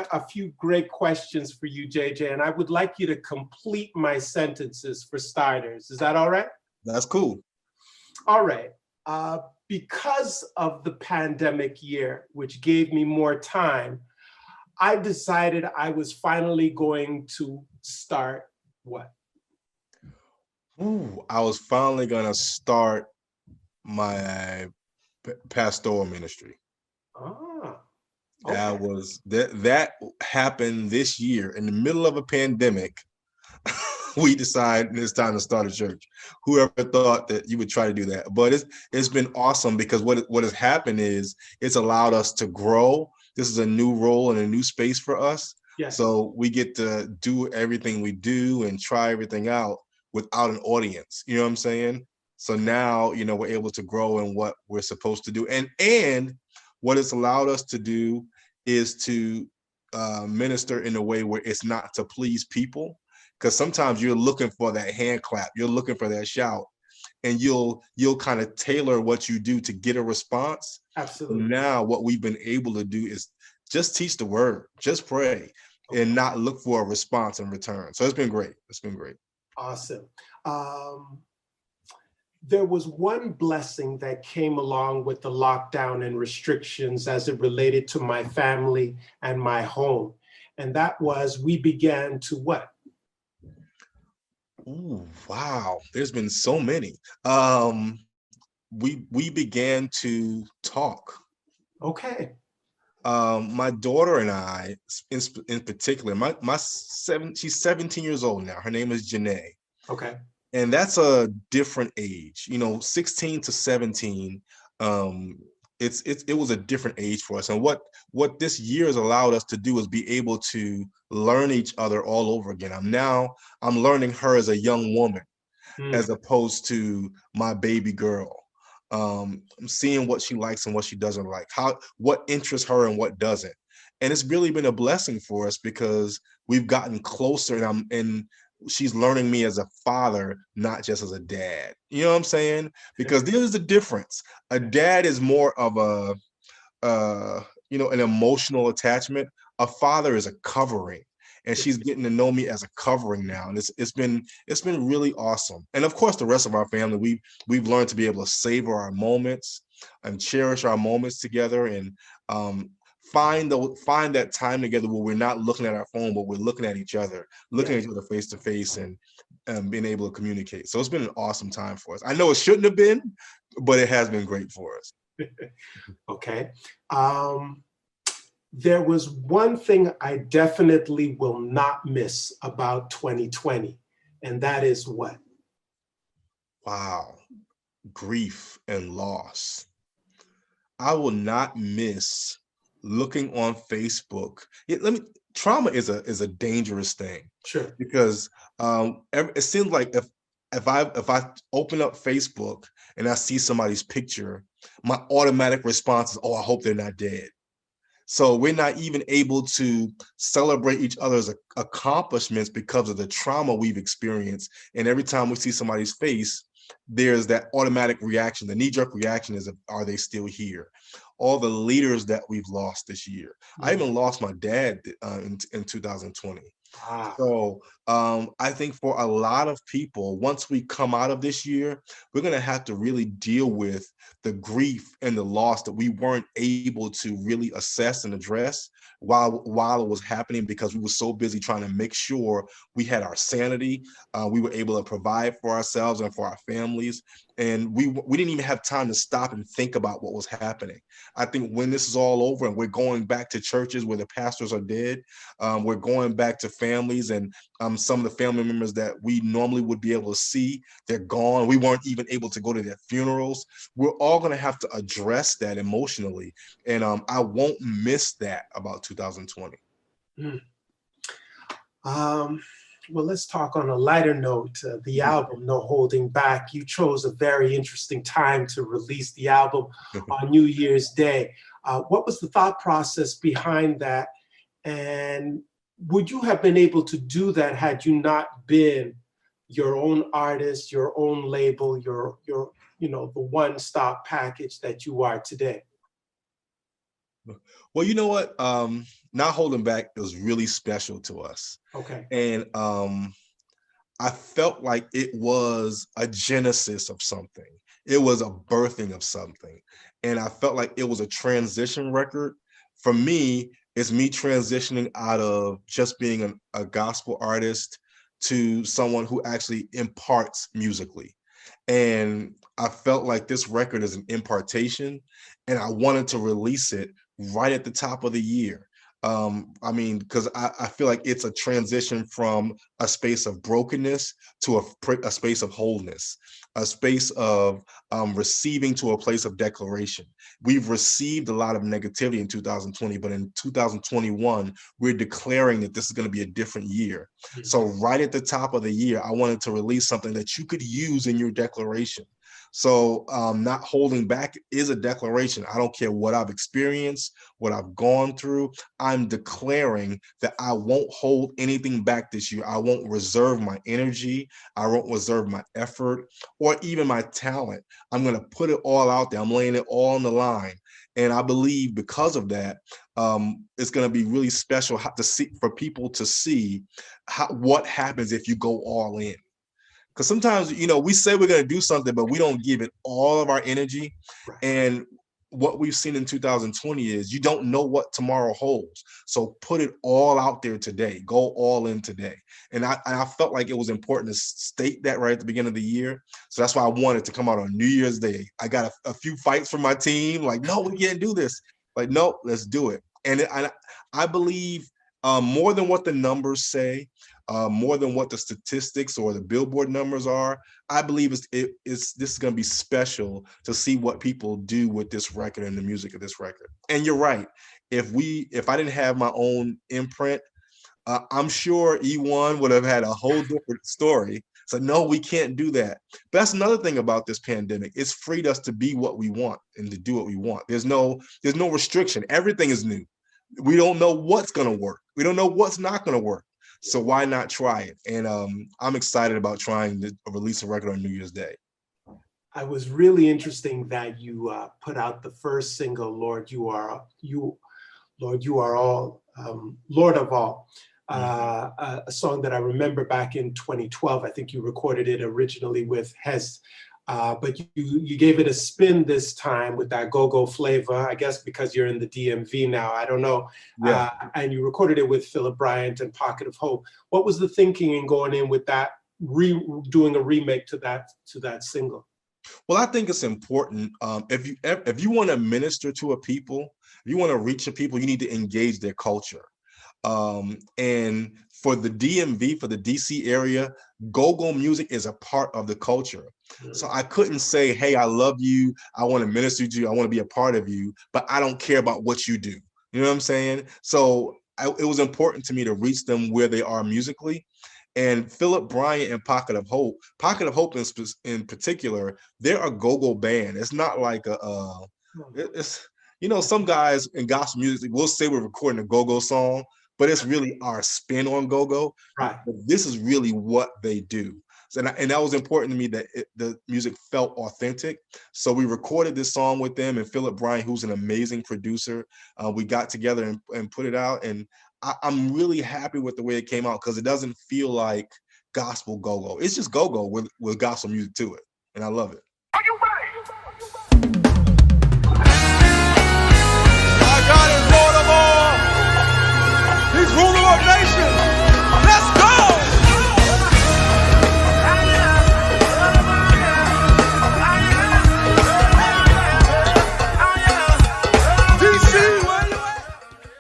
got a few great questions for you, JJ, and I would like you to complete my sentences for starters. Is that all right? That's cool. All right. Because of the pandemic year, which gave me more time, I decided I was finally going to start what? Ooh, I was finally gonna start my pastoral ministry. Ah, That okay. was that happened this year in the middle of a pandemic. We decided it's time to start a church. Whoever thought that you would try to do that? But it's been awesome because what has happened is it's allowed us to grow. This is a new role and a new space for us. Yes. So we get to do everything we do and try everything out without an audience. You know what I'm saying? So now, we're able to grow in what we're supposed to do. And what it's allowed us to do is to minister in a way where it's not to please people. Because sometimes you're looking for that hand clap, you're looking for that shout, and you'll kind of tailor what you do to get a response. Absolutely. And now what we've been able to do is just teach the word, just pray, and not look for a response in return. So it's been great. It's been great. Awesome. There was one blessing that came along with the lockdown and restrictions as it related to my family and my home. And that was we began to what? Ooh, wow. There's been so many. We began to talk. Okay. My daughter and I, in particular, she's 17 years old now. Her name is Janae. Okay. And that's a different age, 16 to 17. It was a different age for us. And what this year has allowed us to do is be able to learn each other all over again. I'm learning her as a young woman, as opposed to my baby girl. I'm seeing what she likes and what she doesn't like, what interests her and what doesn't. And it's really been a blessing for us because we've gotten closer, and she's learning me as a father, not just as a dad. You know what I'm saying? Because there's a difference. A dad is more of an emotional attachment. A father is a covering. And she's getting to know me as a covering now, and it's been really awesome. And of course, the rest of our family, we've learned to be able to savor our moments and cherish our moments together, and find that time together where we're not looking at our phone, but we're looking at each other, looking at each other face to face, and being able to communicate. So it's been an awesome time for us. I know it shouldn't have been, but it has been great for us. Okay. There was one thing I definitely will not miss about 2020, and that is what? Wow. Grief and loss. I will not miss looking on Facebook. Trauma is a dangerous thing. Sure. Because it seems like if I open up Facebook and I see somebody's picture, my automatic response is, oh, I hope they're not dead. So we're not even able to celebrate each other's accomplishments because of the trauma we've experienced. And every time we see somebody's face, there's that automatic reaction. The knee-jerk reaction is, are they still here? All the leaders that we've lost this year. I even lost my dad in 2020. So I think for a lot of people, once we come out of this year, we're going to have to really deal with the grief and the loss that we weren't able to really assess and address while it was happening, because we were so busy trying to make sure we had our sanity. We were able to provide for ourselves and for our families. And we didn't even have time to stop and think about what was happening. I think when this is all over and we're going back to churches where the pastors are dead, we're going back to families, and some of the family members that we normally would be able to see, they're gone. We weren't even able to go to their funerals. We're all going to have to address that emotionally. And I won't miss that about 2020. Well, let's talk on a lighter note. The album, No Holding Back, you chose a very interesting time to release the album on New Year's Day. What was the thought process behind that? And would you have been able to do that had you not been your own artist, your own label, your the one-stop package that you are today? Well, you know what? Not Holding Back was really special to us. Okay. And I felt like it was a genesis of something. It was a birthing of something. And I felt like it was a transition record. For me, it's me transitioning out of just being a gospel artist to someone who actually imparts musically. And I felt like this record is an impartation, and I wanted to release it right at the top of the year. I mean, because I feel like it's a transition from a space of brokenness to a space of wholeness, a space of receiving to a place of declaration. We've received a lot of negativity in 2020, but in 2021, we're declaring that this is going to be a different year. So right at the top of the year, I wanted to release something that you could use in your declaration. So Not Holding Back is a declaration. I don't care what I've experienced, what I've gone through. I'm declaring that I won't hold anything back this year. I won't reserve my energy. I won't reserve my effort or even my talent. I'm going to put it all out there. I'm laying it all on the line. And I believe because of that, it's going to be really special to see, for people to see what happens if you go all in. Because sometimes, we say we're going to do something, but we don't give it all of our energy. Right. And what we've seen in 2020 is you don't know what tomorrow holds. So put it all out there today. Go all in today. And I felt like it was important to state that right at the beginning of the year. So that's why I wanted to come out on New Year's Day. I got a few fights from my team. Like, no, we can't do this. Like, no, let's do it. And I believe more than what the numbers say, more than what the statistics or the Billboard numbers are, I believe this is going to be special to see what people do with this record and the music of this record. And you're right. If I didn't have my own imprint, I'm sure E1 would have had a whole different story. So no, we can't do that. But that's another thing about this pandemic. It's freed us to be what we want and to do what we want. There's no restriction. Everything is new. We don't know what's going to work. We don't know what's not going to work. So why not try it? And I'm excited about trying to release a record on New Year's Day. I was really interesting that you put out the first single, Lord, you are all, Lord of all. A song that I remember back in 2012. I think you recorded it originally with Hez, but you gave it a spin this time with that go-go flavor, I guess because you're in the DMV now, I don't know. Yeah. And you recorded it with Philip Bryant and Pocket of Hope. What was the thinking in going in with that, doing a remake to that single? Well, I think it's important. If you want to minister to a people, if you want to reach a people, you need to engage their culture. And for the DMV, for the DC area, go-go music is a part of the culture. So I couldn't say, hey, I love you, I want to minister to you, I want to be a part of you, but I don't care about what you do. You know what I'm saying? So it was important to me to reach them where they are musically. And Philip Bryant and Pocket of Hope in particular, they're a go-go band. It's not like it's, some guys in gospel music will say we're recording a go-go song, but it's really our spin on go-go. Right. But this is really what they do. So, and that was important to me that the music felt authentic. So we recorded this song with them, and Philip Bryant, who's an amazing producer, we got together and put it out. And I'm really happy with the way it came out because it doesn't feel like gospel go-go. It's just go-go with gospel music to it. And I love it.